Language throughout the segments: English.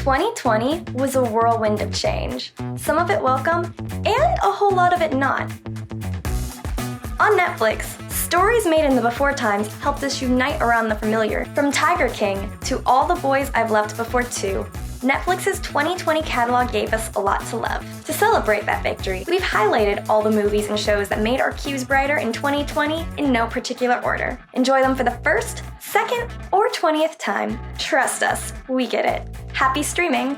2020 was a whirlwind of change, some of it welcome, and a whole lot of it not. On Netflix, stories made in the before times helped us unite around the familiar. From Tiger King to All the Boys I've Loved Before 2, Netflix's 2020 catalog gave us a lot to love. To celebrate that victory, we've highlighted all the movies and shows that made our queues brighter in 2020 in no particular order. Enjoy them for the first, second, or 20th time. Trust us, we get it. Happy streaming!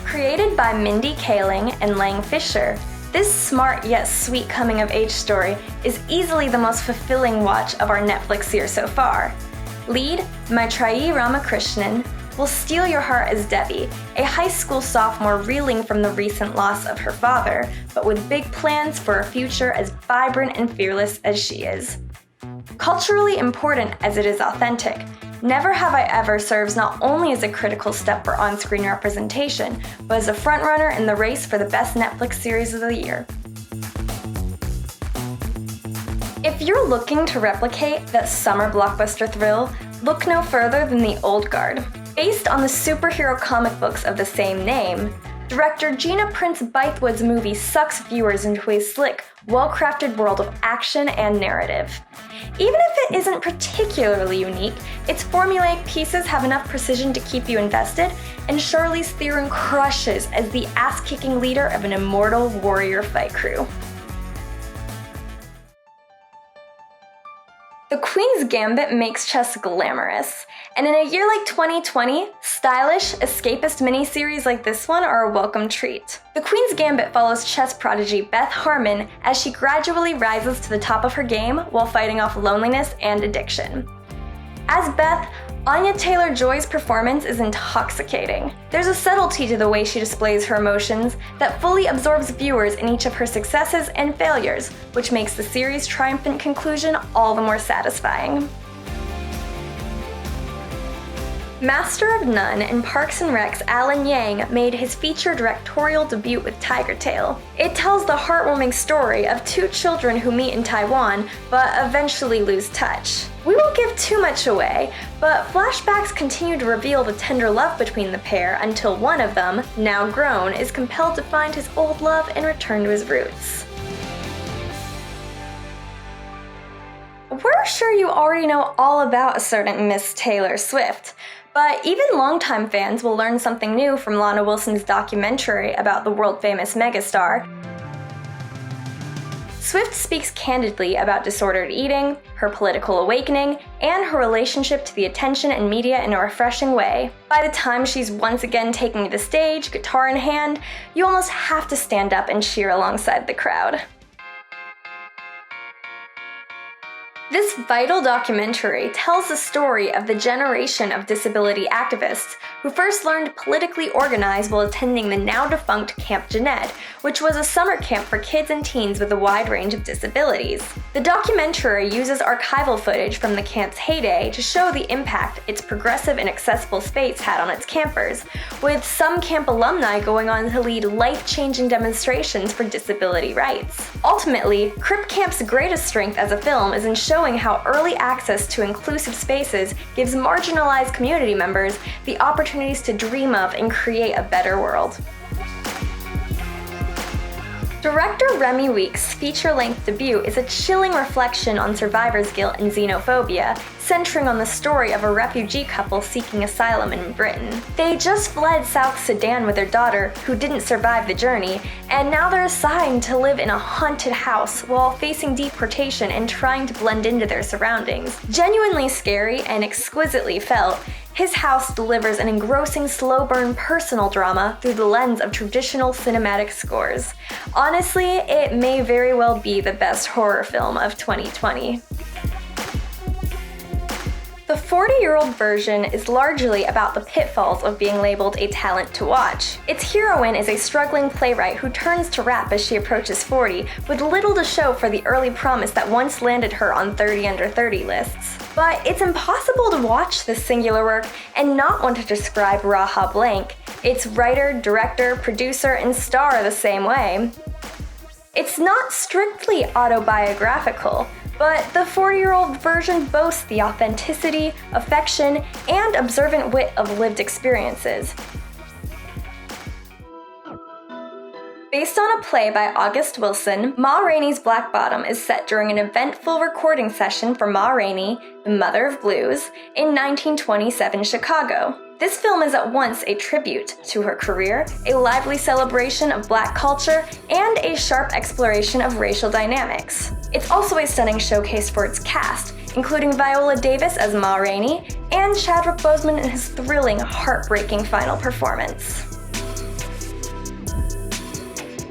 Created by Mindy Kaling and Lang Fisher, this smart yet sweet coming-of-age story is easily the most fulfilling watch of our Netflix year so far. Lead, Maitreyi Ramakrishnan, will steal your heart as Debbie, a high school sophomore reeling from the recent loss of her father, but with big plans for a future as vibrant and fearless as she is. Culturally important as it is authentic, Never Have I Ever serves not only as a critical step for on-screen representation, but as a frontrunner in the race for the best Netflix series of the year. If you're looking to replicate that summer blockbuster thrill, look no further than The Old Guard. Based on the superhero comic books of the same name, director Gina Prince Bythewood's movie sucks viewers into a slick, well-crafted world of action and narrative. Even if it isn't particularly unique, its formulaic pieces have enough precision to keep you invested, and Charlize Theron crushes as the ass-kicking leader of an immortal warrior fight crew. The Queen's Gambit makes chess glamorous, and in a year like 2020, stylish, escapist miniseries like this one are a welcome treat. The Queen's Gambit follows chess prodigy Beth Harmon as she gradually rises to the top of her game while fighting off loneliness and addiction. As Beth, Anya Taylor-Joy's performance is intoxicating. There's a subtlety to the way she displays her emotions that fully absorbs viewers in each of her successes and failures, which makes the series' triumphant conclusion all the more satisfying. Master of None and Parks and Rec's Alan Yang made his feature directorial debut with TIGERTAIL. It tells the heartwarming story of two children who meet in Taiwan, but eventually lose touch. We won't give too much away, but flashbacks continue to reveal the tender love between the pair until one of them, now grown, is compelled to find his old love and return to his roots. We're sure you already know all about a certain Miss Taylor Swift, but even longtime fans will learn something new from Lana Wilson's documentary about the world-famous megastar. Swift speaks candidly about disordered eating, her political awakening, and her relationship to the attention and media in a refreshing way. By the time she's once again taking the stage, guitar in hand, you almost have to stand up and cheer alongside the crowd. This vital documentary tells the story of the generation of disability activists who first learned to politically organize while attending the now-defunct Camp Jeanette, which was a summer camp for kids and teens with a wide range of disabilities. The documentary uses archival footage from the camp's heyday to show the impact its progressive and accessible space had on its campers, with some camp alumni going on to lead life-changing demonstrations for disability rights. Ultimately, Crip Camp's greatest strength as a film is in showing how early access to inclusive spaces gives marginalized community members the opportunities to dream of and create a better world. Director Remy Weeks' feature-length debut is a chilling reflection on survivor's guilt and xenophobia, centering on the story of a refugee couple seeking asylum in Britain. They just fled South Sudan with their daughter, who didn't survive the journey, and now they're assigned to live in a haunted house while facing deportation and trying to blend into their surroundings. Genuinely scary and exquisitely felt, His House delivers an engrossing slow-burn personal drama through the lens of traditional cinematic scores. Honestly, it may very well be the best horror film of 2020. The 40-year-old version is largely about the pitfalls of being labeled a talent to watch. Its heroine is a struggling playwright who turns to rap as she approaches 40, with little to show for the early promise that once landed her on 30 Under 30 lists. But it's impossible to watch this singular work and not want to describe Raha Blank. Its writer, director, producer, and star the same way. It's not strictly autobiographical, but But the 40-year-old version boasts the authenticity, affection, and observant wit of lived experiences. Based on a play by August Wilson, Ma Rainey's Black Bottom is set during an eventful recording session for Ma Rainey, the mother of blues, in 1927 Chicago. This film is at once a tribute to her career, a lively celebration of Black culture, and a sharp exploration of racial dynamics. It's also a stunning showcase for its cast, including Viola Davis as Ma Rainey, and Chadwick Boseman in his thrilling, heartbreaking final performance.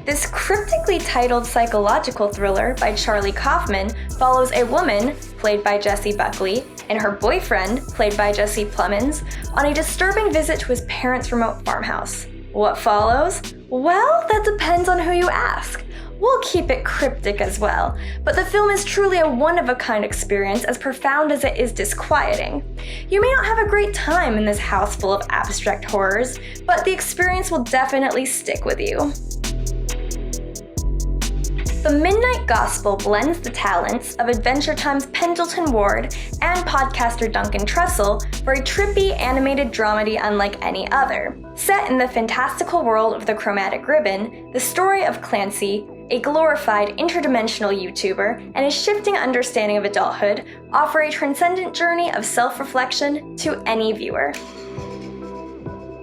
This cryptically titled psychological thriller by Charlie Kaufman follows a woman, played by Jessie Buckley, and her boyfriend, played by Jesse Plemons, on a disturbing visit to his parents' remote farmhouse. What follows? Well, that depends on who you ask. We'll keep it cryptic as well, but the film is truly a one-of-a-kind experience, as profound as it is disquieting. You may not have a great time in this house full of abstract horrors, but the experience will definitely stick with you. The Midnight Gospel blends the talents of Adventure Time's Pendleton Ward and podcaster Duncan Trussell for a trippy animated dramedy unlike any other. Set in the fantastical world of the Chromatic Ribbon, the story of Clancy, a glorified interdimensional YouTuber, and his shifting understanding of adulthood offer a transcendent journey of self-reflection to any viewer.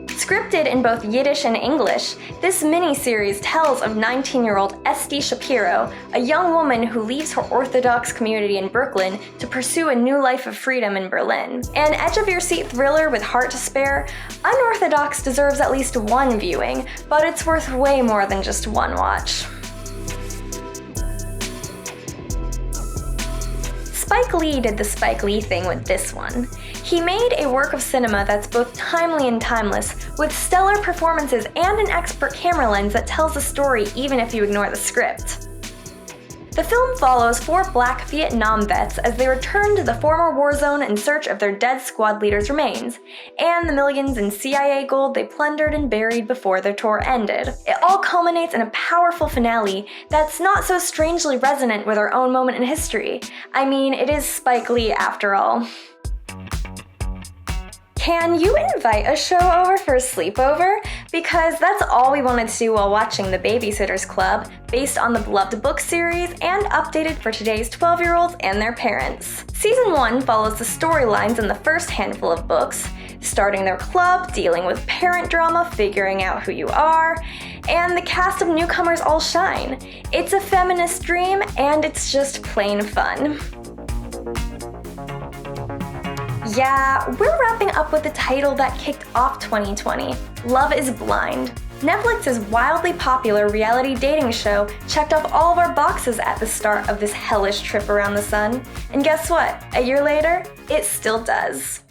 Scripted in both Yiddish and English, this mini-series tells of 19-year-old Esty Shapiro, a young woman who leaves her Orthodox community in Brooklyn to pursue a new life of freedom in Berlin. An edge-of-your-seat thriller with heart to spare, Unorthodox deserves at least one viewing, but it's worth way more than just one watch. Spike Lee did the Spike Lee thing with this one. He made a work of cinema that's both timely and timeless, with stellar performances and an expert camera lens that tells the story even if you ignore the script. The film follows 4 Black Vietnam vets as they return to the former war zone in search of their dead squad leader's remains, and the millions in CIA gold they plundered and buried before their tour ended. It all culminates in a powerful finale that's not so strangely resonant with our own moment in history. I mean, it is Spike Lee after all. Can you invite a show over for a sleepover? Because that's all we wanted to do while watching The Babysitter's Club, based on the beloved book series and updated for today's 12-year-olds and their parents. Season 1 follows the storylines in the first handful of books, starting their club, dealing with parent drama, figuring out who you are, and the cast of newcomers all shine. It's a feminist dream, and it's just plain fun. Yeah, we're wrapping up with the title that kicked off 2020, Love is Blind. Netflix's wildly popular reality dating show checked off all of our boxes at the start of this hellish trip around the sun. And guess what? A year later, it still does.